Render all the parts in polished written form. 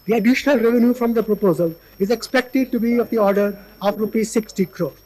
The additional revenue from the proposal is expected to be of the order of rupees 60 crores.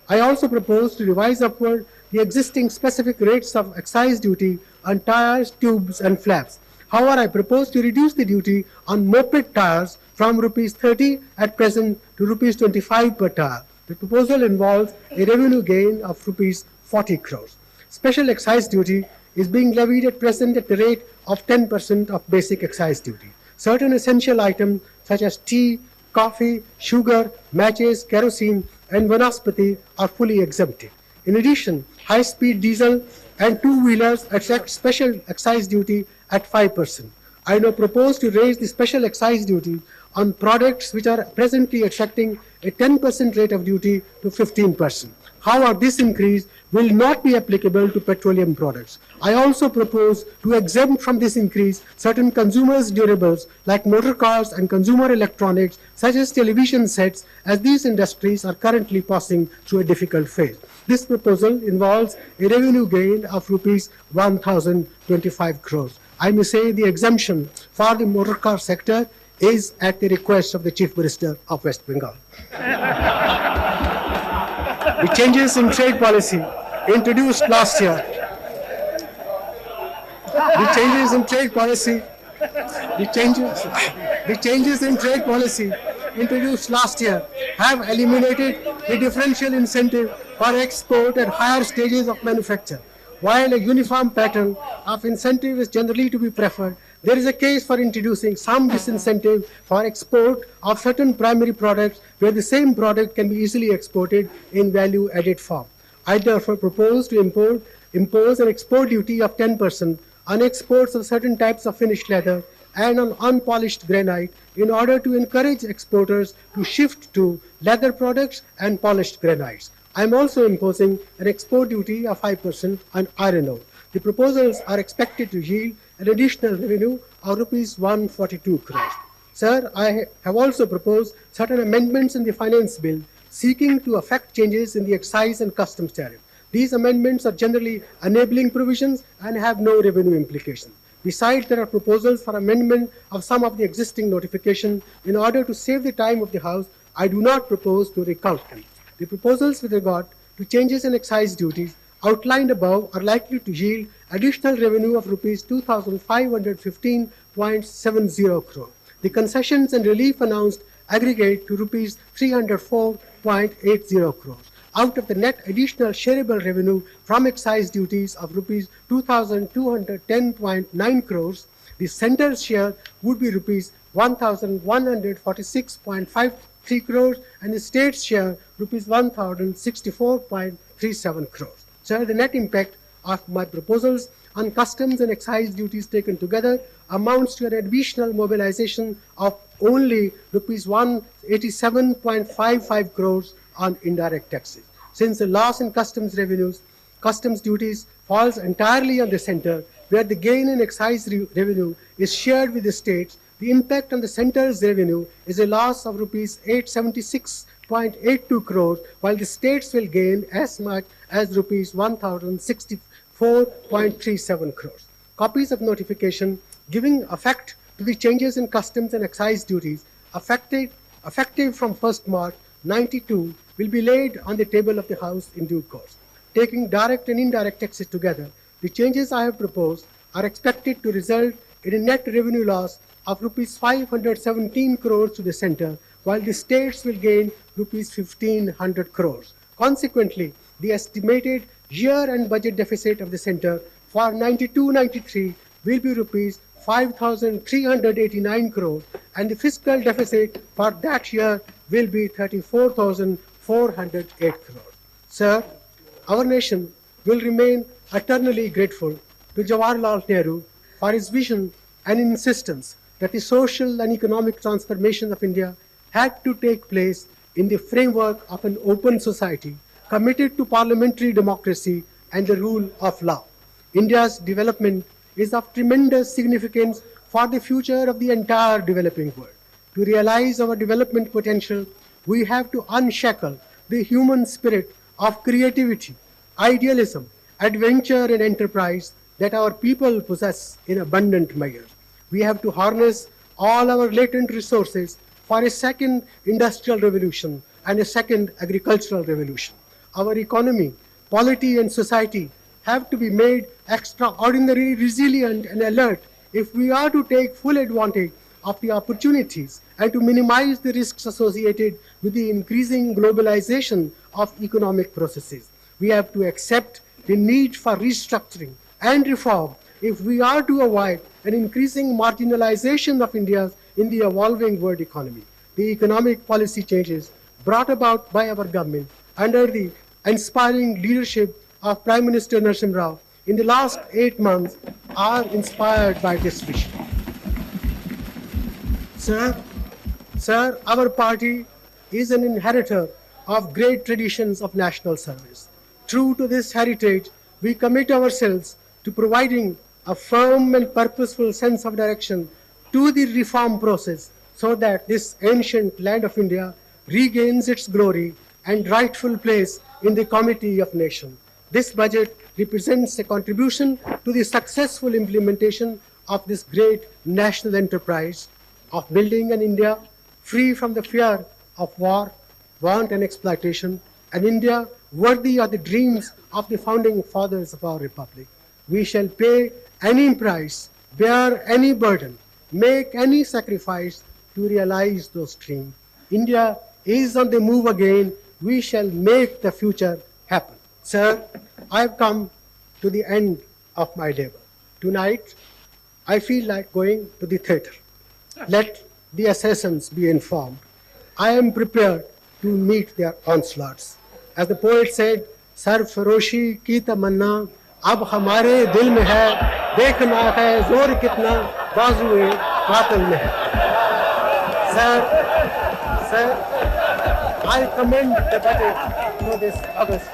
I also propose to revise upward the existing specific rates of excise duty on tires, tubes, and flaps. However, I propose to reduce the duty on moped tires from rupees 30 at present to rupees 25 per tire. The proposal involves a revenue gain of rupees 40 crores. Special excise duty is being levied at present at the rate of 10% of basic excise duty. Certain essential items such as tea, coffee, sugar, matches, kerosene, and vanaspati are fully exempted. In addition, high-speed diesel and two-wheelers attract special excise duty at 5%. I now propose to raise the special excise duty on products which are presently attracting a 10% rate of duty to 15%. However, this increase will not be applicable to petroleum products. I also propose to exempt from this increase certain consumers' durables like motor cars and consumer electronics such as television sets, as these industries are currently passing through a difficult phase. This proposal involves a revenue gain of rupees 1,025 crores. I may say the exemption for the motor car sector is at the request of the Chief Minister of West Bengal. The changes in trade policy introduced last year. The changes in trade policy introduced last year have eliminated the differential incentive for export at higher stages of manufacture. While a uniform pattern of incentive is generally to be preferred, there is a case for introducing some disincentive for export of certain primary products where the same product can be easily exported in value-added form. I therefore propose to impose an export duty of 10% on exports of certain types of finished leather and on unpolished granite in order to encourage exporters to shift to leather products and polished granites. I am also imposing an export duty of 5% on iron ore. The proposals are expected to yield an additional revenue of rupees 142 crores. Sir, I have also proposed certain amendments in the finance bill seeking to effect changes in the excise and customs tariff. These amendments are generally enabling provisions and have no revenue implications. Besides, there are proposals for amendment of some of the existing notifications. In order to save the time of the House, I do not propose to recount them. The proposals with regard to changes in excise duties outlined above are likely to yield additional revenue of rupees 2,515.70 crore. The concessions and relief announced aggregate to rupees 304.80 crores. Out of the net additional shareable revenue from excise duties of rupees 2,210.9 crores, the centre's share would be rupees 1,146.53 crores and the state's share rupees 1,064.37 crores. So the net impact of my proposals on customs and excise duties taken together amounts to an additional mobilization of only rupees 187.55 crores on indirect taxes. Since the loss in customs duties falls entirely on the center, where the gain in excise revenue is shared with the states, the impact on the centre's revenue is a loss of rupees 876.82 crores, while the states will gain as much as rupees 1,064.37 crores. Copies of notification giving effect to the changes in customs and excise duties effective from 1st March 92 will be laid on the table of the House in due course. Taking direct and indirect taxes together, the changes I have proposed are expected to result in a net revenue loss of rupees 517 crores to the center, while the states will gain rupees 1,500 crores. Consequently, the estimated year-end budget deficit of the center for 92-93 will be rupees 5,389 crores, and the fiscal deficit for that year will be 34,408 crores. Sir, our nation will remain eternally grateful to Jawaharlal Nehru for his vision and insistence that the social and economic transformation of India had to take place in the framework of an open society committed to parliamentary democracy and the rule of law. India's development is of tremendous significance for the future of the entire developing world. To realize our development potential, we have to unshackle the human spirit of creativity, idealism, adventure, and enterprise that our people possess in abundant measure. We have to harness all our latent resources for a second industrial revolution and a second agricultural revolution. Our economy, polity, and society have to be made extraordinarily resilient and alert if we are to take full advantage of the opportunities and to minimize the risks associated with the increasing globalization of economic processes. We have to accept the need for restructuring and reform if we are to avoid an increasing marginalization of India in the evolving world economy. The economic policy changes brought about by our government under the inspiring leadership of Prime Minister Narasimha Rao in the last 8 months are inspired by this vision. Sir, our party is an inheritor of great traditions of national service. True to this heritage, we commit ourselves to providing a firm and purposeful sense of direction to the reform process so that this ancient land of India regains its glory and rightful place in the comity of nations. This budget represents a contribution to the successful implementation of this great national enterprise of building an India free from the fear of war, want, and exploitation, an India worthy of the dreams of the founding fathers of our republic. We shall pay any price, bear any burden, make any sacrifice to realize those dreams. India is on the move again. We shall make the future happen. Sir, I have come to the end of my labor. Tonight, I feel like going to the theatre. Let the assassins be informed. I am prepared to meet their onslaughts. As the poet said, "Sarfaroshi ki tamanna ab hamare dil mein hai, dekhna hai zor kitna bazuye qatil mein hai." Sir, I commend the budget for this August.